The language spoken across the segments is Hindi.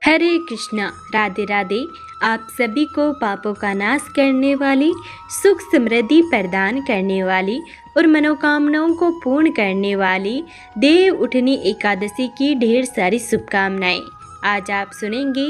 हरे कृष्णा। राधे राधे। आप सभी को पापों का नाश करने वाली, सुख समृद्धि प्रदान करने वाली और मनोकामनाओं को पूर्ण करने वाली देव उठनी एकादशी की ढेर सारी शुभकामनाएं। आज आप सुनेंगे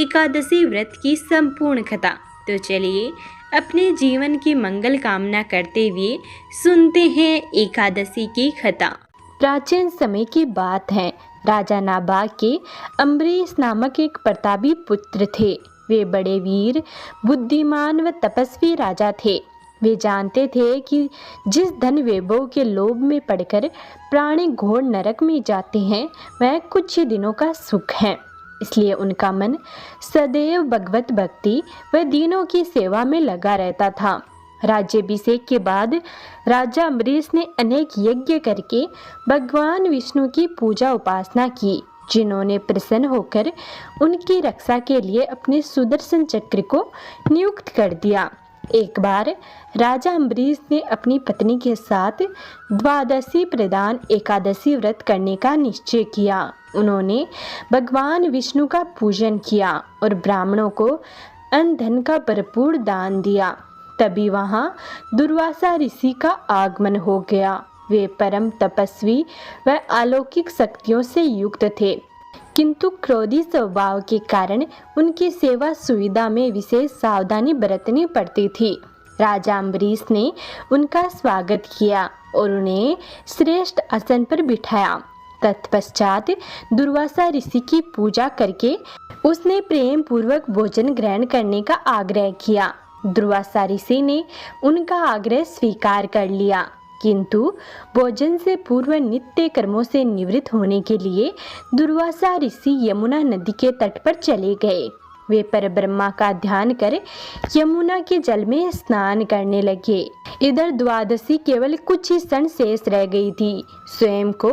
एकादशी व्रत की संपूर्ण कथा। तो चलिए अपने जीवन की मंगल कामना करते हुए सुनते हैं एकादशी की कथा। प्राचीन समय की बात है। राजा नाबाग के अम्बरीश नामक एक प्रतापी पुत्र थे। वे बड़े वीर, बुद्धिमान व तपस्वी राजा थे। वे जानते थे कि जिस धन वैभव के लोभ में पड़कर प्राणी घोर नरक में जाते हैं, वह कुछ ही दिनों का सुख है। इसलिए उनका मन सदैव भगवत भक्ति व दीनों की सेवा में लगा रहता था। राज्याभिषेक के बाद राजा अम्बरीश ने अनेक यज्ञ करके भगवान विष्णु की पूजा उपासना की, जिन्होंने प्रसन्न होकर उनकी रक्षा के लिए अपने सुदर्शन चक्र को नियुक्त कर दिया। एक बार राजा अम्बरीश ने अपनी पत्नी के साथ द्वादशी प्रदान एकादशी व्रत करने का निश्चय किया। उन्होंने भगवान विष्णु का पूजन किया और ब्राह्मणों को अन्न धन का भरपूर दान दिया। तभी वहां दुर्वासा ऋषि का आगमन हो गया। वे परम तपस्वी व अलौकिक शक्तियों से युक्त थे, किंतु क्रोधी स्वभाव के कारण उनकी सेवा सुविधा में विशेष सावधानी बरतनी पड़ती थी। राजा अम्बरीश ने उनका स्वागत किया और उन्हें श्रेष्ठ आसन पर बिठाया। तत्पश्चात दुर्वासा ऋषि की पूजा करके उसने प्रेम पूर्वक भोजन ग्रहण करने का आग्रह किया। दुर्वासा ऋषि ने उनका आग्रह स्वीकार कर लिया, किंतु भोजन से पूर्व नित्य कर्मों से निवृत्त होने के लिए दुर्वासा ऋषि यमुना नदी के तट पर चले गए। वे परब्रह्मा का ध्यान कर यमुना के जल में स्नान करने लगे। इधर द्वादशी केवल कुछ ही क्षण शेष रह गई थी। स्वयं को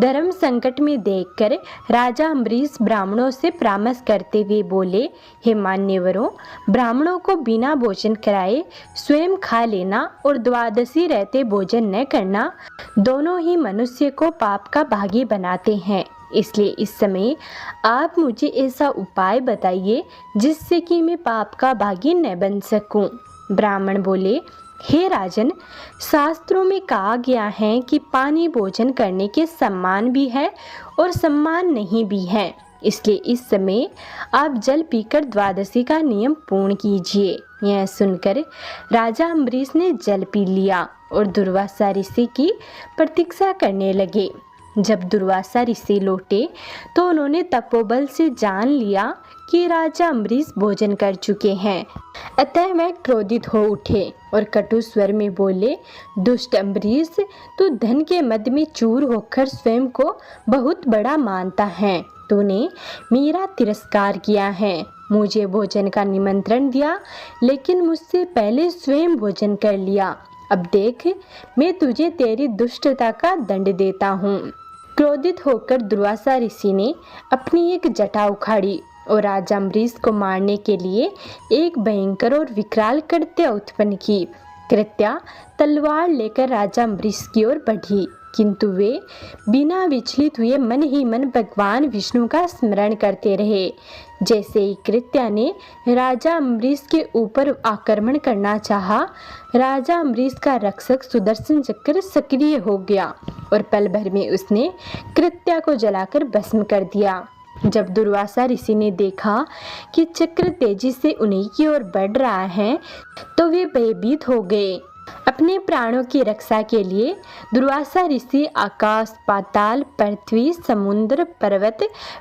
धर्म संकट में देखकर राजा अम्बरीश ब्राह्मणों से परामर्श करते हुए बोले, हे मान्यवरों, ब्राह्मणों को बिना भोजन कराए स्वयं खा लेना और द्वादशी रहते भोजन न करना दोनों ही मनुष्य को पाप का भागी बनाते हैं। इसलिए इस समय आप मुझे ऐसा उपाय बताइए जिससे कि मैं पाप का भागी न बन सकूं। ब्राह्मण बोले, हे राजन, शास्त्रों में कहा गया है कि पानी भोजन करने के समान भी है और सम्मान नहीं भी है। इसलिए इस समय आप जल पीकर द्वादशी का नियम पूर्ण कीजिए। यह सुनकर राजा अम्बरीश ने जल पी लिया और दुर्वासा ऋषि की प्रतीक्षा करने लगे। जब दुर्वासा ऋषि लौटे तो उन्होंने तपोबल से जान लिया कि राजा अम्बरीश भोजन कर चुके हैं। अतः वह क्रोधित हो उठे और कटु स्वर में बोले, दुष्ट अम्बरीश, तू धन के मद में चूर होकर स्वयं को बहुत बड़ा मानता है। तूने मेरा तिरस्कार किया है, मुझे भोजन का निमंत्रण दिया, लेकिन मुझसे पहले स्वयं भोजन कर लिया। अब देख, मैं तुझे तेरी दुष्टता का दंड देता हूँ। क्रोधित होकर दुर्वासा ऋषि ने अपनी एक जटा उखाड़ी और राजा अम्बरीश को मारने के लिए एक भयंकर और विकराल कृत्या उत्पन्न की। कृत्या तलवार लेकर राजा अम्बरीश की ओर बढ़ी, किंतु वे बिना विचलित हुए मन ही मन भगवान विष्णु का स्मरण करते रहे। जैसे ही कृत्या ने राजा अम्बरीश के ऊपर आक्रमण करना चाहा, राजा अम्बरीश का रक्षक सुदर्शन चक्र सक्रिय हो गया और पल भर में उसने कृत्या को जलाकर भस्म कर दिया। जब दुर्वासा ऋषि ने देखा कि चक्र तेजी से उन्हीं की ओर बढ़ रहा है, तो वे भयभीत हो गए। अपने प्राणों की रक्षा के लिए दुर्वासा ऋषि आकाश, पाताल, पृथ्वी, समुद्र, पर्वत,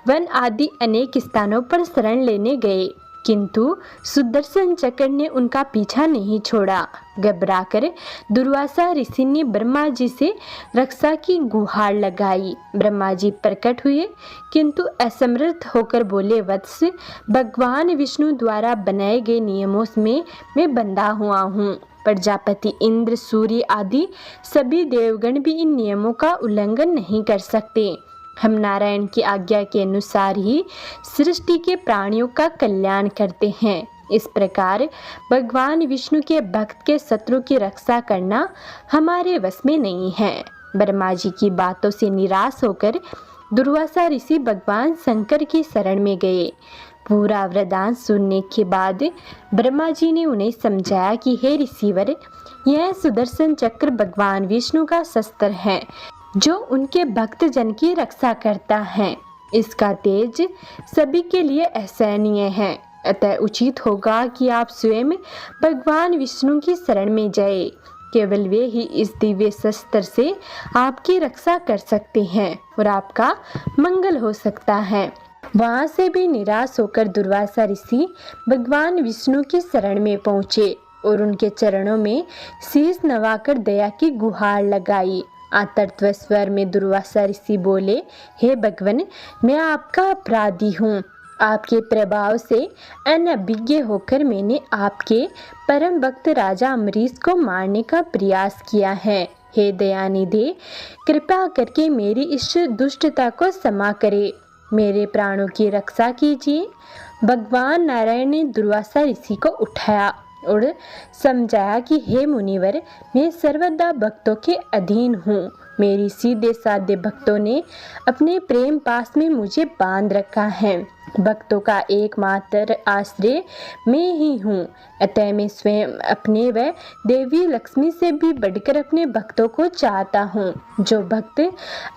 वन आदि अनेक स्थानों पर शरण लेने गए, किंतु सुदर्शन चक्र ने उनका पीछा नहीं छोड़ा। घबराकर दुर्वासा ऋषि ने ब्रह्मा जी से रक्षा की गुहार लगाई। ब्रह्मा जी प्रकट हुए, किंतु असमर्थ होकर बोले, वत्स, भगवान विष्णु द्वारा बनाए गए नियमों में मैं बंधा हुआ हूँ। प्रजापति इंद्र, सूर्य आदि सभी देवगण भी इन नियमों का उल्लंघन नहीं कर सकते। हम नारायण की आज्ञा के अनुसार ही सृष्टि के प्राणियों का कल्याण करते हैं। इस प्रकार भगवान विष्णु के भक्त के शत्रु की रक्षा करना हमारे वश में नहीं है। ब्रह्मा जी की बातों से निराश होकर दुर्वासा ऋषि भगवान शंकर की शरण में गए। पूरा वरदान सुनने के बाद ब्रह्मा जी ने उन्हें समझाया कि हे ऋषिवर, यह सुदर्शन चक्र भगवान विष्णु का शस्त्र है जो उनके भक्त जन की रक्षा करता है। इसका तेज सभी के लिए असहनीय है, अतः उचित होगा कि आप स्वयं भगवान विष्णु की शरण में जाएं। केवल वे ही इस दिव्य शस्त्र से आपकी रक्षा कर सकते हैं और आपका मंगल हो सकता है। वहां से भी निराश होकर दुर्वासा ऋषि भगवान विष्णु की शरण में पहुंचे और उनके चरणों में शीश नवाकर दया की गुहार लगाई। आतर्त्व स्वर में दुर्वासा ऋषि बोले, हे भगवान, मैं आपका अपराधी हूँ। आपके प्रभाव से अनभिज्ञ होकर मैंने आपके परम भक्त राजा अम्बरीश को मारने का प्रयास किया है। हे दयानिधे, कृपा करके मेरी इस दुष्टता को क्षमा करे, मेरे प्राणों की रक्षा कीजिए। भगवान नारायण ने दुर्वासा ऋषि को उठाया और समझाया कि हे मुनिवर, मैं सर्वदा भक्तों के अधीन हूँ। मेरी सीधे साधे भक्तों ने अपने प्रेम पास में मुझे बांध रखा है। भक्तों का एकमात्र आश्रय मैं ही हूँ, अतः मैं स्वयं अपने व देवी लक्ष्मी से भी बढ़कर अपने भक्तों को चाहता हूँ। जो भक्त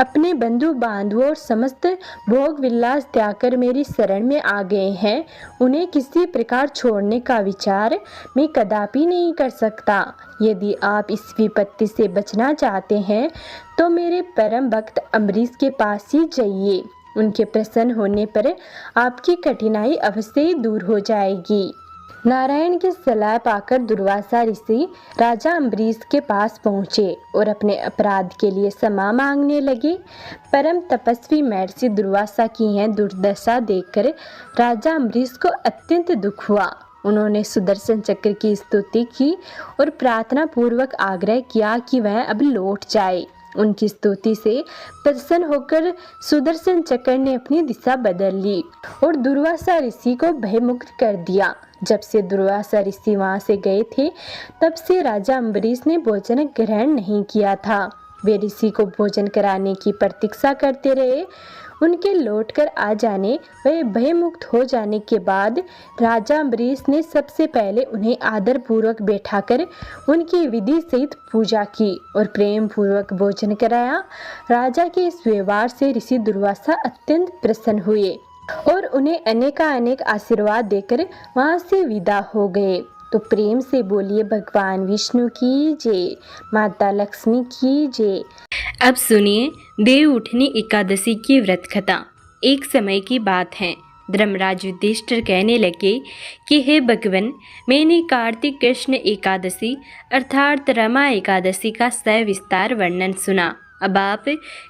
अपने बंधु बांधवों और समस्त भोग विलास त्याग कर मेरी शरण में आ गए हैं, उन्हें किसी प्रकार छोड़ने का विचार मैं कदापि नहीं कर सकता। यदि आप इस विपत्ति से बचना चाहते हैं तो मेरे परम भक्त अम्बरीश के पास ही जाइए। उनके प्रसन्न होने पर आपकी कठिनाई अवश्य ही दूर हो जाएगी। नारायण की सलाह पाकर दुर्वासा ऋषि राजा अम्बरीश के पास पहुँचे और अपने अपराध के लिए क्षमा मांगने लगे। परम तपस्वी महर्षि दुर्वासा की यह दुर्दशा देखकर राजा अम्बरीश को अत्यंत दुख हुआ। उन्होंने सुदर्शन चक्र की स्तुति की और प्रार्थना पूर्वक आग्रह किया कि वह अब लौट जाए। उनकी स्तुति से प्रसन्न होकर सुदर्शन चक्र ने अपनी दिशा बदल ली और दुर्वासा ऋषि को भयमुक्त कर दिया। जब से दुर्वासा ऋषि वहां से गए थे, तब से राजा अम्बरीश ने भोजन ग्रहण नहीं किया था। वे ऋषि को भोजन कराने की प्रतीक्षा करते रहे। उनके लौटकर आ जाने व भयमुक्त हो जाने के बाद राजा अम्बरीश ने सबसे पहले उन्हें आदर पूर्वक बैठाकर उनकी विधि सहित पूजा की और प्रेम पूर्वक भोजन कराया। राजा के इस व्यवहार से ऋषि दुर्वासा अत्यंत प्रसन्न हुए और उन्हें अनेक आशीर्वाद देकर वहां से विदा हो गए। तो प्रेम से बोलिए भगवान विष्णु की जय, माता लक्ष्मी की जय। अब सुनिए देव उठनी एकादशी की व्रत कथा। एक समय की बात है, धर्मराज युधिष्ठिर कहने लगे कि हे भगवान, मैंने कार्तिक कृष्ण एकादशी अर्थात रमा एकादशी का सविस्तार वर्णन सुना। अब आप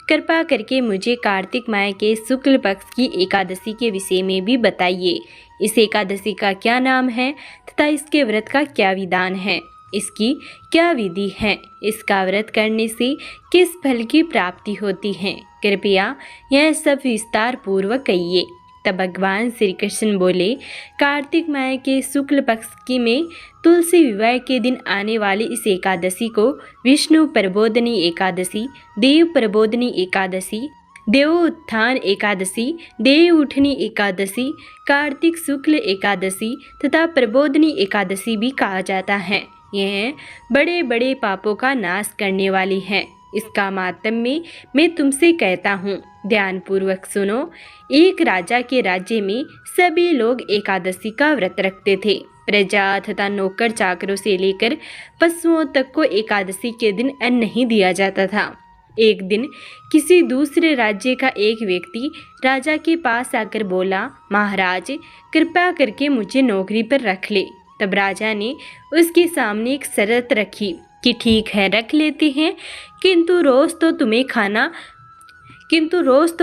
कृपा करके मुझे कार्तिक माह के शुक्ल पक्ष की एकादशी के विषय में भी बताइए। इस एकादशी का क्या नाम है तथा इसके व्रत का क्या विधान है, इसकी क्या विधि है, इसका व्रत करने से किस फल की प्राप्ति होती है, कृपया यह सब विस्तार पूर्वक कहिए। तब भगवान श्री कृष्ण बोले, कार्तिक माह के शुक्ल पक्ष की में तुलसी विवाह के दिन आने वाली इस एकादशी को विष्णु प्रबोधनी एकादशी, देव प्रबोधनी एकादशी, देवोत्थान एकादशी, देव उठनी एकादशी, कार्तिक शुक्ल एकादशी तथा प्रबोधनी एकादशी भी कहा जाता है। यह बड़े बड़े पापों का नाश करने वाली है। इसका मातम्य मैं तुमसे कहता हूँ, ध्यान पूर्वक सुनो। एक राजा के राज्य में सभी लोग एकादशी का व्रत रखते थे। प्रजा तथा नौकर चाकरों से लेकर पशुओं तक को एकादशी के दिन अन्न नहीं दिया जाता था। एक दिन किसी दूसरे राज्य का एक व्यक्ति राजा के पास आकर बोला, महाराज, कृपा करके मुझे नौकरी पर रख ले। तब राजा ने उसके सामने एक शर्त रखी कि ठीक है, रख लेते हैं, किंतु रोज तो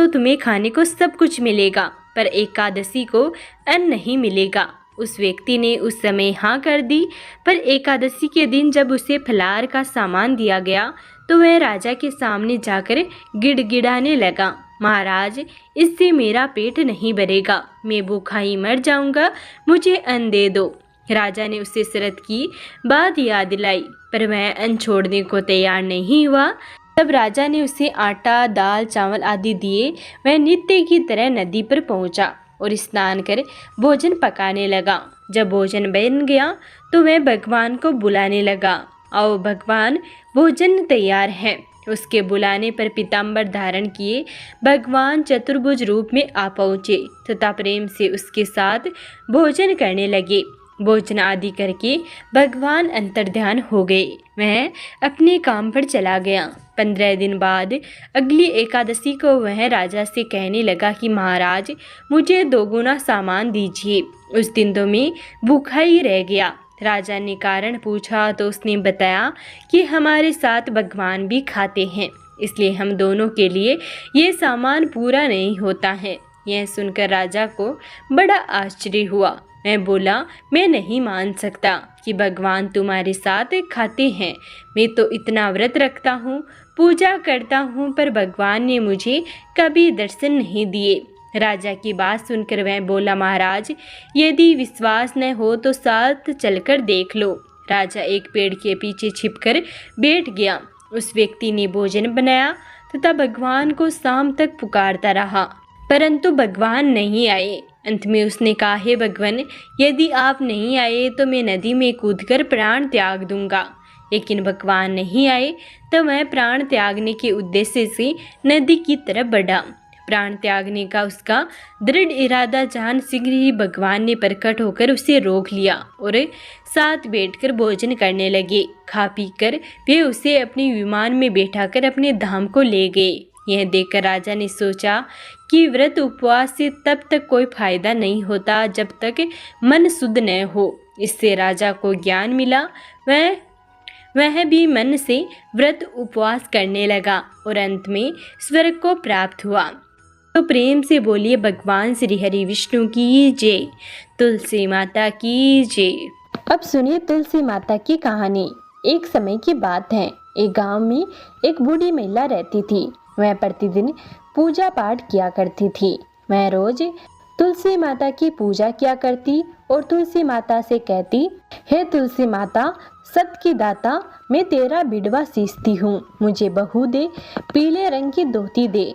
तुम्हें खाने को सब कुछ मिलेगा, पर एकादशी को अन्न नहीं मिलेगा। उस व्यक्ति ने उस समय हाँ कर दी, पर एकादशी के दिन जब उसे फलाहार का सामान दिया गया तो वह राजा के सामने जाकर गिड़गिड़ाने लगा, महाराज, इससे मेरा पेट नहीं भरेगा, मैं भूखा ही मर जाऊंगा, मुझे अन्न दे दो। राजा ने उससे शर्त की बात याद दिलाई, पर वह अन्न छोड़ने को तैयार नहीं हुआ। तब राजा ने उसे आटा, दाल, चावल आदि दिए। वह नित्य की तरह नदी पर पहुंचा और स्नान कर भोजन पकाने लगा। जब भोजन बन गया तो वह भगवान को बुलाने लगा, आओ भगवान, भोजन तैयार है। उसके बुलाने पर पीताम्बर धारण किए भगवान चतुर्भुज रूप में आ पहुँचे तथा प्रेम से उसके साथ भोजन करने लगे। भोजन आदि करके भगवान अंतर्ध्यान हो गए। वह अपने काम पर चला गया। 15 दिन बाद अगली एकादशी को वह राजा से कहने लगा कि महाराज, मुझे 2 गुना सामान दीजिए। उस दिन तो मैं भूखा ही रह गया। राजा ने कारण पूछा तो उसने बताया कि हमारे साथ भगवान भी खाते हैं, इसलिए हम दोनों के लिए ये सामान पूरा नहीं होता है। यह सुनकर राजा को बड़ा आश्चर्य हुआ। मैं बोला, मैं नहीं मान सकता कि भगवान तुम्हारे साथ खाते हैं। मैं तो इतना व्रत रखता हूँ, पूजा करता हूँ, पर भगवान ने मुझे कभी दर्शन नहीं दिए। राजा की बात सुनकर वह बोला, महाराज, यदि विश्वास न हो तो साथ चलकर देख लो। राजा एक पेड़ के पीछे छिपकर बैठ गया। उस व्यक्ति ने भोजन बनाया तथा भगवान को शाम तक पुकारता रहा, परंतु भगवान नहीं आए। अंत में उसने कहा, हे भगवान, यदि आप नहीं आए तो मैं नदी में कूदकर प्राण त्याग दूंगा। लेकिन भगवान नहीं आए तो मैं प्राण त्यागने के उद्देश्य से नदी की तरफ बढ़ा। प्राण त्यागने का उसका दृढ़ इरादा जान शीघ्र ही भगवान ने प्रकट होकर उसे रोक लिया और साथ बैठकर भोजन करने लगे। खा पी कर वे उसे अपने विमान में बैठाकर अपने धाम को ले गए। यह देखकर राजा ने सोचा कि व्रत उपवास से तब तक कोई फायदा नहीं होता जब तक मन शुद्ध न हो। इससे राजा को ज्ञान मिला। वह भी मन से व्रत उपवास करने लगा और अंत में स्वर्ग को प्राप्त हुआ। तो प्रेम से बोलिए, भगवान श्री हरि विष्णु की जय, तुलसी माता की जय। अब सुनिए तुलसी माता की कहानी। एक समय की बात है, एक गांव में एक बूढ़ी महिला रहती थी। वह प्रतिदिन पूजा पाठ किया करती थी। वह रोज तुलसी माता की पूजा किया करती और तुलसी माता से कहती, हे तुलसी माता, सत की दाता, मैं तेरा बिडवा सींचती हूँ, मुझे बहू दे, पीले रंग की धोती दे,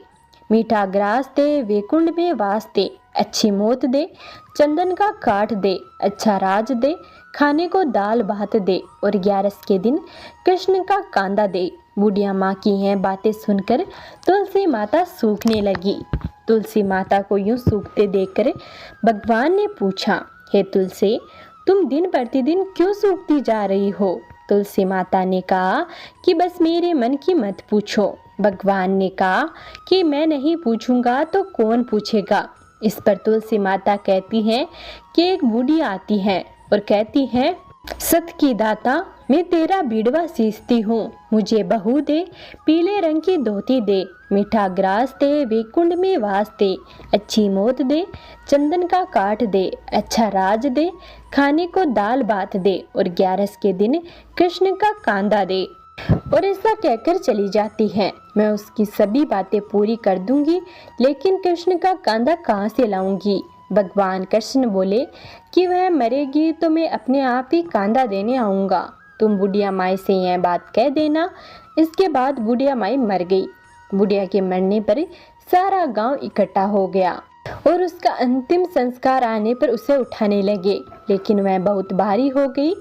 मीठा ग्रास दे, वैकुंठ में वास दे, अच्छी मौत दे, चंदन का काठ दे, अच्छा राज दे, खाने को दाल भात दे और 11 के दिन कृष्ण का कांदा दे। बुढ़िया माँ की यह बातें सुनकर तुलसी माता सूखने लगी। तुलसी माता को यूं सूखते देखकर भगवान ने पूछा, हे तुलसी, तुम दिन प्रतिदिन क्यों सूखती जा रही हो? तुलसी माता ने कहा कि बस मेरे मन की मत पूछो। भगवान ने कहा कि मैं नहीं पूछूंगा तो कौन पूछेगा। इस पर तुलसी माता कहती हैं कि एक बूढ़ी आती है और कहती है, सत की दाता, मैं तेरा बिडवा सींचती हूँ, मुझे बहू दे, पीले रंग की धोती दे, मीठा ग्रास दे, वैकुंठ में वास दे, अच्छी मौत दे, चंदन का काठ दे, अच्छा राज दे, खाने को दाल भात दे और 11 के दिन कृष्ण का कांदा दे। और ऐसा कहकर चली जाती है। मैं उसकी सभी बातें पूरी कर दूंगी, लेकिन कृष्ण का कांदा कहाँ से लाऊंगी? भगवान कृष्ण बोले कि वह मरेगी तो मैं अपने आप ही कांदा देने आऊँगा। तुम बुढ़िया माई से यह बात कह देना। इसके बाद बुढ़िया माई मर गई। बुढ़िया के मरने पर सारा गांव इकट्ठा हो गया और उसका अंतिम संस्कार आने पर उसे उठाने लगे, लेकिन वह बहुत भारी हो गई,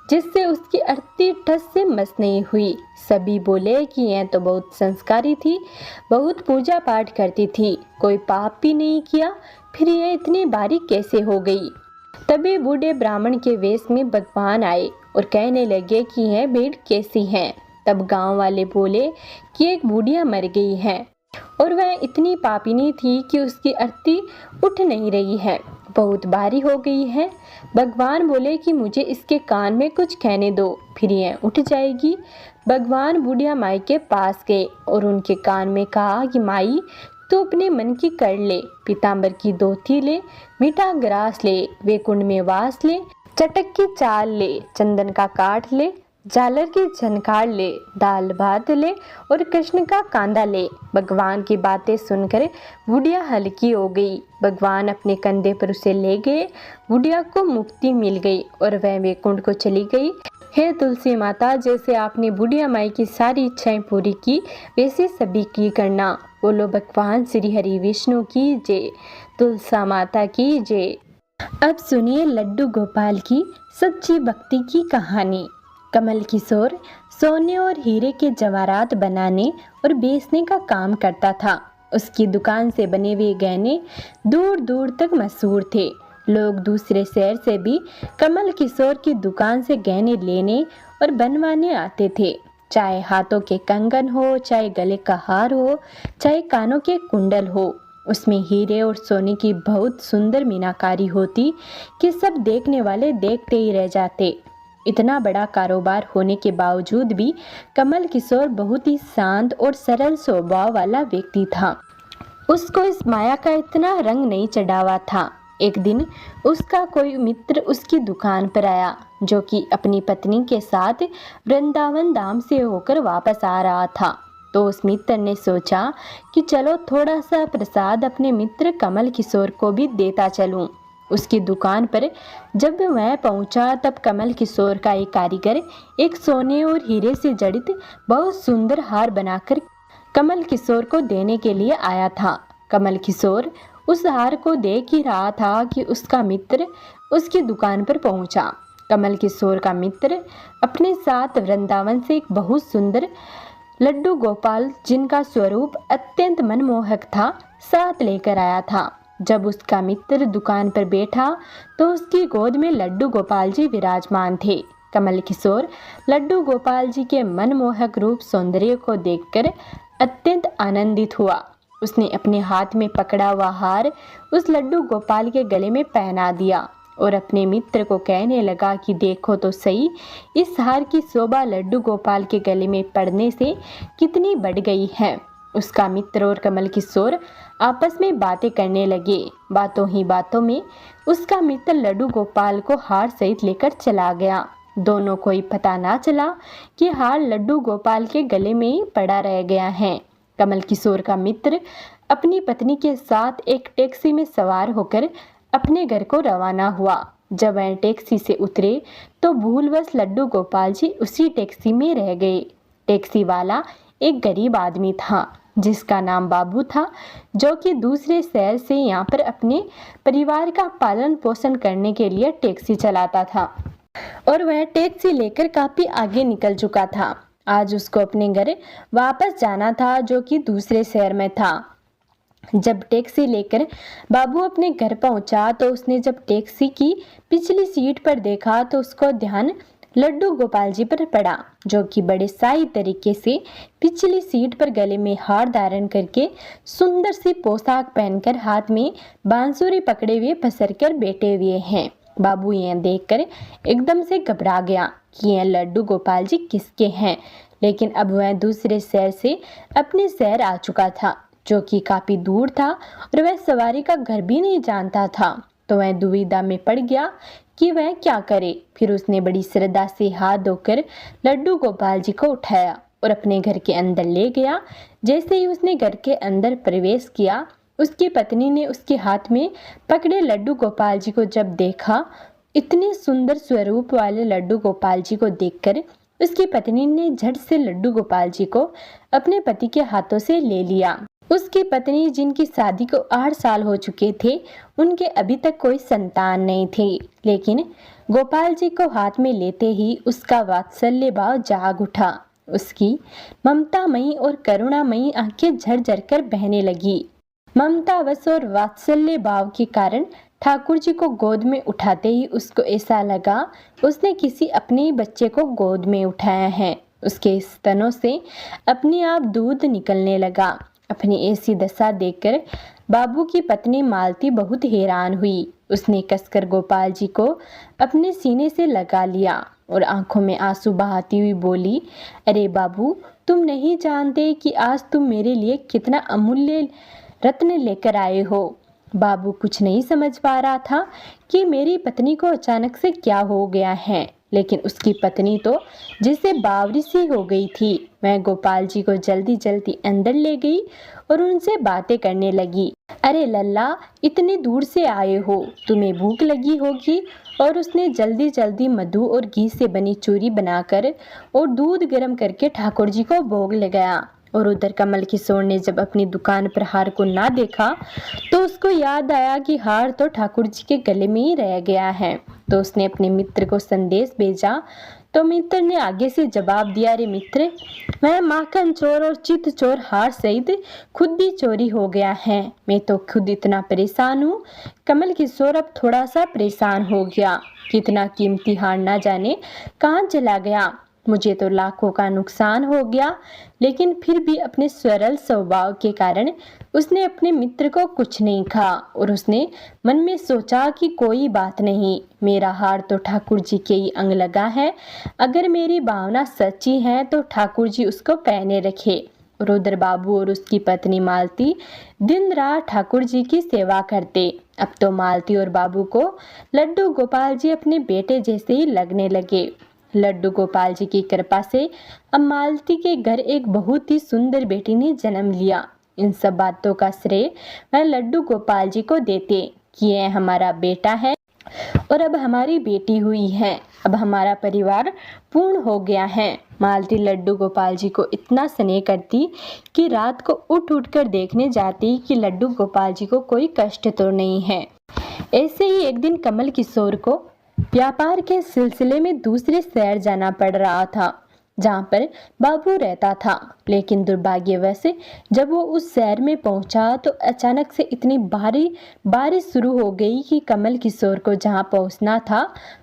जिससे उसकी अर्थी ठस से मस नहीं हुई। सभी बोले कि यह तो बहुत संस्कारी थी, बहुत पूजा पाठ करती थी, कोई पाप भी नहीं किया, फिर यह इतनी भारी कैसे हो गई? तभी बूढ़े ब्राह्मण के वेश में भगवान आए और कहने लगे कि यह भेड़ कैसी है? तब गांव वाले बोले कि एक बुढ़िया मर गई है और वह इतनी पापिनी थी कि उसकी अर्थी उठ नहीं रही है, बहुत भारी हो गई है। भगवान बोले कि मुझे इसके कान में कुछ कहने दो, फिर यह उठ जाएगी। भगवान बुढ़िया माई के पास गए और उनके कान में कहा कि माई, तू अपने मन की कर ले, पीताम्बर की धोती ले, मीठा ग्रास ले, वैकुंठ में वास ले, चटक की चाल ले, चंदन का काठ ले, झालर की झनकार ले, दाल भात ले और कृष्ण का कांदा ले। भगवान की बातें सुनकर बुढ़िया हल्की हो गई। भगवान अपने कंधे पर उसे ले गए। बुढ़िया को मुक्ति मिल गई और वह वैकुंठ को चली गई। हे तुलसी माता, जैसे आपने बुढ़िया माई की सारी इच्छाएं पूरी की, वैसे सभी की करना। बोलो भगवान श्री हरि विष्णु की जय। तुलसा माता की जय। अब सुनिए लड्डू गोपाल की सच्ची भक्ति की कहानी। कमल किशोर सोने और हीरे के जवाहरात बनाने और बेचने का काम करता था। उसकी दुकान से बने हुए गहने दूर दूर तक मशहूर थे। लोग दूसरे शहर से भी कमल किशोर की दुकान से गहने लेने और बनवाने आते थे। चाहे हाथों के कंगन हो, चाहे गले का हार हो, चाहे कानों के कुंडल हो, उसमें हीरे और सोने की बहुत सुंदर मीनाकारी होती कि सब देखने वाले देखते ही रह जाते। इतना बड़ा कारोबार होने के बावजूद भी कमल किशोर बहुत ही शांत और सरल स्वभाव वाला व्यक्ति था। उसको इस माया का इतना रंग नहीं चढ़ावा था। एक दिन उसका कोई मित्र उसकी दुकान पर आया, जो कि अपनी पत्नी के साथ वृंदावन धाम से होकर वापस आ रहा था। तो उस मित्र ने सोचा कि चलो थोड़ा सा प्रसाद अपने मित्र कमल किशोर को भी देता चलूं। उसकी दुकान पर जब वह पहुंचा तब कमल किशोर का एक कारीगर एक सोने और हीरे से जड़ित बहुत सुंदर हार बनाकर कमल किशोर को देने के लिए आया था। कमल किशोर उस हार को देख ही रहा था कि उसका मित्र उसकी दुकान पर पहुंचा। कमल किशोर का मित्र अपने साथ वृंदावन से एक बहुत सुंदर लड्डू गोपाल, जिनका स्वरूप अत्यंत मनमोहक था, साथ लेकर आया था। जब उसका मित्र दुकान पर बैठा तो उसकी गोद में लड्डू गोपाल जी विराजमान थे। कमल किशोर लड्डू गोपाल जी के मनमोहक रूप सौंदर्य को देखकर अत्यंत आनंदित हुआ। उसने अपने हाथ में पकड़ा हुआ हार उस लड्डू गोपाल के गले में पहना दिया और अपने मित्र को कहने लगा कि देखो तो सही, इस हार की शोभा लड्डू गोपाल के गले में पड़ने से कितनी बढ़ गई है। उसका मित्र और कमल किशोर आपस में बातें करने लगे। बातों ही बातों में उसका मित्र लड्डू गोपाल को हार सहित लेकर चला गया। दोनों को ही पता ना चला कि हार लड्डू गोपाल के गले में ही पड़ा रह गया है। कमल किशोर का मित्र अपनी पत्नी के साथ एक टैक्सी में सवार होकर अपने घर को रवाना हुआ। जब वह टैक्सी से उतरे तो भूलवश लड्डू गोपाल जी उसी टैक्सी में रह गए। टैक्सी वाला एक गरीब आदमी था जिसका नाम बाबू था, जो कि दूसरे शहर से यहाँ पर अपने परिवार का पालन पोषण करने के लिए टैक्सी चलाता था और वह टैक्सी लेकर काफी आगे निकल चुका था। आज उसको अपने घर वापस जाना था, जो कि दूसरे शहर में था। जब टैक्सी लेकर बाबू अपने घर पहुंचा तो उसने जब टैक्सी की पिछली सीट पर देखा तो उसको ध्यान लड्डू गोपाल जी पर पड़ा, जो कि बड़े शाही तरीके से पिछली सीट पर गले में हार धारण करके सुंदर सी पोशाक पहनकर हाथ में बांसुरी पकड़े हुए पसर कर बैठे हुए हैं। बाबू यह देखकर एकदम से घबरा गया कि यह लड्डू गोपाल जी किसके हैं, लेकिन अब वह दूसरे शहर से अपने शहर आ चुका था, जो कि काफी दूर था और वह सवारी का घर भी नहीं जानता था। तो वह दुविधा में पड़ गया कि वह क्या करे। फिर उसने बड़ी श्रद्धा से हाथ धोकर लड्डू गोपाल जी को उठाया और अपने घर के अंदर ले गया। जैसे ही उसने घर के अंदर प्रवेश किया, उसकी पत्नी ने उसके हाथ में पकड़े लड्डू गोपाल जी को जब देखा, इतने सुंदर स्वरूप वाले लड्डू गोपाल जी को देखकर उसकी पत्नी ने झट से लड्डू गोपाल जी को अपने पति के हाथों से ले लिया। उसकी पत्नी, जिनकी शादी को 8 साल हो चुके थे, उनके अभी तक कोई संतान नहीं थी, लेकिन गोपाल जी को हाथ में लेते ही उसका वात्सल्य भाव जाग उठा। उसकी ममतामयी और करुणामयी आंखें झरझर कर बहने लगी। ममतावश और वात्सल्य भाव के कारण ठाकुर जी को गोद में उठाते ही उसको ऐसा लगा उसने किसी अपने ही बच्चे को गोद में उठाया है। उसके स्तनों से अपने आप दूध निकलने लगा। अपनी ऐसी दशा देखकर बाबू की पत्नी मालती बहुत हैरान हुई। उसने कसकर गोपाल जी को अपने सीने से लगा लिया और आंखों में आंसू बहाती हुई बोली, अरे बाबू, तुम नहीं जानते कि आज तुम मेरे लिए कितना अमूल्य रत्न लेकर आए हो। बाबू कुछ नहीं समझ पा रहा था कि मेरी पत्नी को अचानक से क्या हो गया है, लेकिन उसकी पत्नी तो जैसे बावरी सी हो गई थी। वह गोपाल जी को जल्दी जल्दी अंदर ले गई और उनसे बातें करने लगी। अरे लल्ला, इतनी दूर से आए हो, तुम्हें भूख लगी होगी। और उसने जल्दी जल्दी मधु और घी से बनी चूरी बनाकर और दूध गर्म करके ठाकुर जी को भोग लगाया। और उधर कमल किशोर ने जब अपनी दुकान पर हार को ना देखा तो उसको याद आया कि हार तो ठाकुर जी के गले में ही रह गया है। तो उसने अपने मित्र को संदेश भेजा। तो मित्र ने आगे से जवाब दिया, अरे मित्र, मैं माखन चोर और चित चोर हार सहित खुद भी चोरी हो गया है। मैं तो खुद इतना परेशान हूँ। कमल किशोर अब थोड़ा सा परेशान हो गया। कितना कीमती हार ना जाने कहाँ चला गया। मुझे तो लाखों का नुकसान हो गया। लेकिन फिर भी अपने सरल स्वभाव के कारण उसने अपने मित्र को कुछ नहीं कहा और उसने मन में सोचा कि कोई बात नहीं, मेरा हार तो ठाकुर जी के ही अंग लगा है। अगर मेरी भावना सच्ची है तो ठाकुर जी उसको पहने रखे। और उधर बाबू और उसकी पत्नी मालती दिन रात ठाकुर जी की सेवा करते। अब तो मालती और बाबू को लड्डू गोपाल जी अपने बेटे जैसे ही लगने लगे। लड्डू गोपाल जी की कृपा से अब मालती के घर एक बहुत ही सुंदर बेटी ने जन्म लिया। इन सब बातों का श्रेय वह लड्डू गोपाल जी को देते कि यह हमारा बेटा है और अब हमारी बेटी हुई है। अब हमारा परिवार पूर्ण हो गया है। मालती लड्डू गोपाल जी को इतना स्नेह करती कि रात को उठ उठ कर देखने जाती कि लड्डू गोपाल जी को कोई कष्ट तो नहीं है। ऐसे ही एक दिन कमल किशोर को व्यापार के सिलसिले में दूसरे शहर जाना पड़ रहा था जहाँ पर बाबू रहता था। लेकिन दुर्भाग्यवश जब वो उस शहर में पहुंचा तो अचानक से इतनी भारी बारिश शुरू हो गई कि कमल किशोर को जहाँ पहुंचना था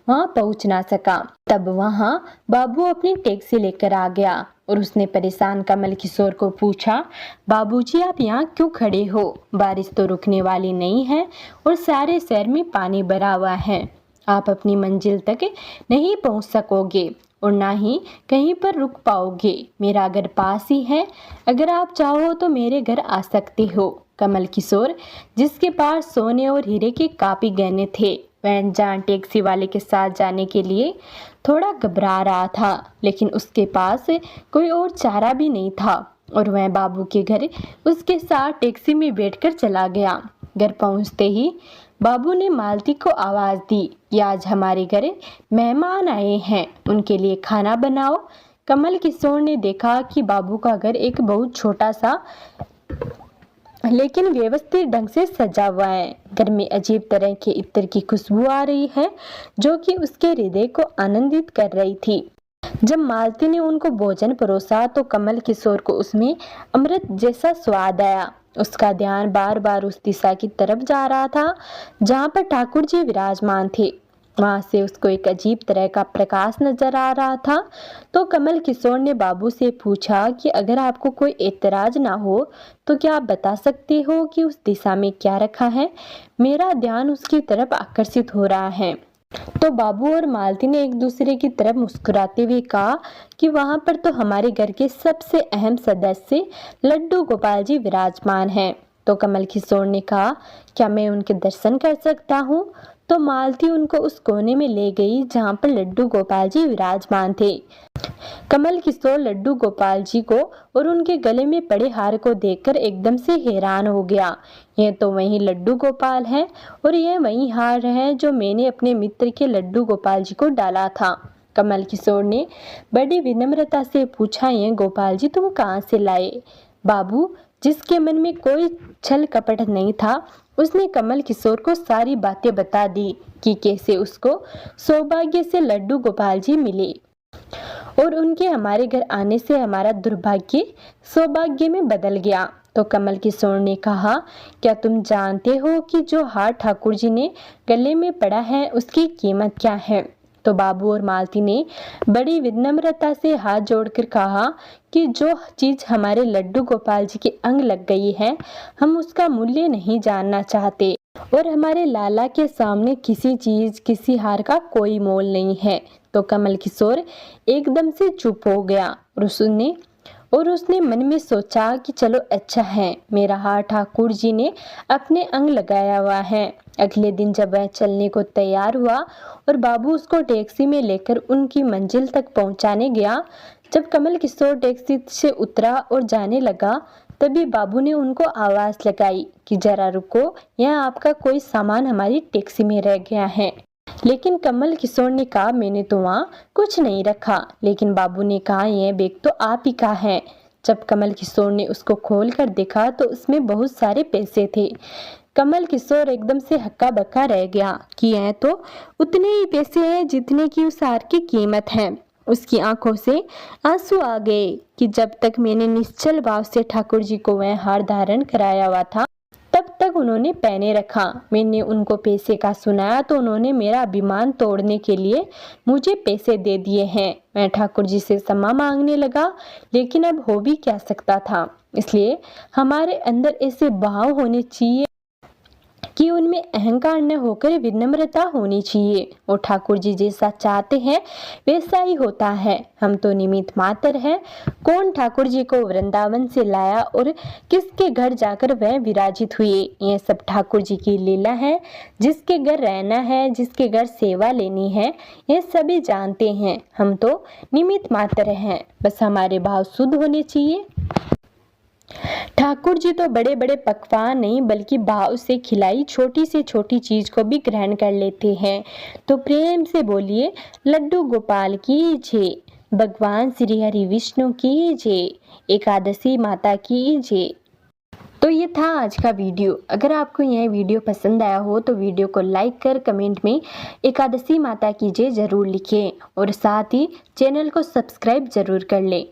वहाँ पहुंच ना सका। तब वहाँ बाबू अपनी टैक्सी लेकर आ गया और उसने परेशान कमल किशोर को पूछा, बाबूजी आप यहाँ क्यों खड़े हो? बारिश तो रुकने वाली नहीं है और सारे शहर में पानी भरा हुआ है। आप अपनी मंजिल तक नहीं पहुंच सकोगे और ना ही कहीं पर रुक पाओगे। मेरा घर पास ही है, अगर आप चाहो तो मेरे घर आ सकते हो। कमल किशोर, जिसके पास सोने और हीरे के काफी गहने थे, वह अनजान टैक्सी वाले के साथ जाने के लिए थोड़ा घबरा रहा था। लेकिन उसके पास कोई और चारा भी नहीं था और वह बाबू के घर उसके साथ टैक्सी में बैठकर चला गया। घर पहुंचते ही बाबू ने मालती को आवाज दी कि आज हमारे घर मेहमान आए हैं, उनके लिए खाना बनाओ। कमल किशोर ने देखा कि बाबू का घर एक बहुत छोटा सा लेकिन व्यवस्थित ढंग से सजा हुआ है। घर में अजीब तरह के इत्र की खुशबू आ रही है जो कि उसके हृदय को आनंदित कर रही थी। जब मालती ने उनको भोजन परोसा तो कमल किशोर को उसमें अमृत जैसा स्वाद आया। उसका ध्यान बार बार उस दिशा की तरफ जा रहा था जहाँ पर ठाकुर जी विराजमान थे। वहां से उसको एक अजीब तरह का प्रकाश नजर आ रहा था। तो कमल किशोर ने बाबू से पूछा कि अगर आपको कोई एतराज ना हो तो क्या आप बता सकते हो कि उस दिशा में क्या रखा है? मेरा ध्यान उसकी तरफ आकर्षित हो रहा है। तो बाबू और मालती ने एक दूसरे की तरफ मुस्कुराते हुए कहा कि वहां पर तो हमारे घर के सबसे अहम सदस्य लड्डू गोपाल जी विराजमान हैं। तो कमल किशोर ने कहा, क्या मैं उनके दर्शन कर सकता हूँ? तो मालती उनको उस कोने में ले गई जहाँ पर लड्डू गोपाल जी विराजमान थे। कमल किशोर लड्डू गोपाल जी को और उनके गले में पड़े हार को देखकर एकदम से हैरान हो गया। यह तो वही लड्डू गोपाल है और यह वही हार है जो मैंने अपने मित्र के लड्डू गोपाल जी को डाला था। कमल किशोर ने बड़ी विनम्रता से पूछा, यह गोपाल जी तुम कहाँ से लाए? बाबू, जिसके मन में कोई छल कपट नहीं था, उसने कमल किशोर को सारी बातें बता दी कि कैसे उसको सौभाग्य से लड्डू गोपाल जी मिले और उनके हमारे घर आने से हमारा दुर्भाग्य सौभाग्य में बदल गया। तो कमल किशोर ने कहा, क्या तुम जानते हो कि जो हार ठाकुर जी ने गले में पड़ा है उसकी कीमत क्या है? तो बाबू और मालती ने बड़ी विनम्रता से हाथ जोड़कर कहा कि जो चीज हमारे लड्डू गोपाल जी के अंग लग गई है, हम उसका मूल्य नहीं जानना चाहते और हमारे लाला के सामने किसी चीज, किसी हार का कोई मोल नहीं है। तो कमल किशोर एकदम से चुप हो गया और उसने मन में सोचा कि चलो अच्छा है, मेरा हार ठाकुर जी ने अपने अंग लगाया हुआ है। अगले दिन जब वह चलने को तैयार हुआ और बाबू उसको टैक्सी में लेकर उनकी मंजिल तक पहुंचाने गया, जब कमल किशोर टैक्सी से उतरा और जाने लगा तभी बाबू ने उनको आवाज़ लगाई कि जरा रुको, यहाँ आपका कोई सामान हमारी टैक्सी में रह गया है। लेकिन कमल किशोर ने कहा मैंने तो वहाँ कुछ नहीं रखा। लेकिन बाबू ने कहा यह बैग तो आप ही का है। जब कमल किशोर ने उसको खोल कर देखा तो उसमें बहुत सारे पैसे थे। कमल किशोर एकदम से हक्का बक्का रह गया कि यह तो उतने ही पैसे हैं जितने की उस हार की कीमत है। उसकी आंखों से आंसू आ गए कि जब तक मैंने निश्चल भाव से ठाकुर जी को वह हार धारण कराया हुआ था तब तक उन्होंने पहने रखा। मैंने उनको पैसे का सुनाया तो उन्होंने मेरा अभिमान तोड़ने के लिए मुझे पैसे दे दिए हैं। मैं ठाकुर जी से क्षमा मांगने लगा, लेकिन अब हो भी क्या सकता था। इसलिए हमारे अंदर ऐसे भाव होने चाहिए कि उनमें अहंकार न होकर विनम्रता होनी चाहिए। और ठाकुर जी जैसा चाहते हैं वैसा ही होता है। हम तो निमित्त मात्र हैं। कौन ठाकुर जी को वृंदावन से लाया और किसके घर जाकर वह विराजित हुए, ये सब ठाकुर जी की लीला है। जिसके घर रहना है, जिसके घर सेवा लेनी है, ये सभी जानते हैं। हम तो निमित्त मात्र हैं, बस हमारे भाव शुद्ध होने चाहिए। ठाकुर जी तो बड़े बड़े पकवान नहीं बल्कि भाव से खिलाई छोटी से छोटी चीज को भी ग्रहण कर लेते हैं। तो प्रेम से बोलिए लड्डू गोपाल की जय, भगवान श्री हरि विष्णु की जय, एकादशी माता की जय। तो ये था आज का वीडियो। अगर आपको यह वीडियो पसंद आया हो तो वीडियो को लाइक कर कमेंट में एकादशी माता की जय जरूर लिखें और साथ ही चैनल को सब्सक्राइब जरूर कर लें।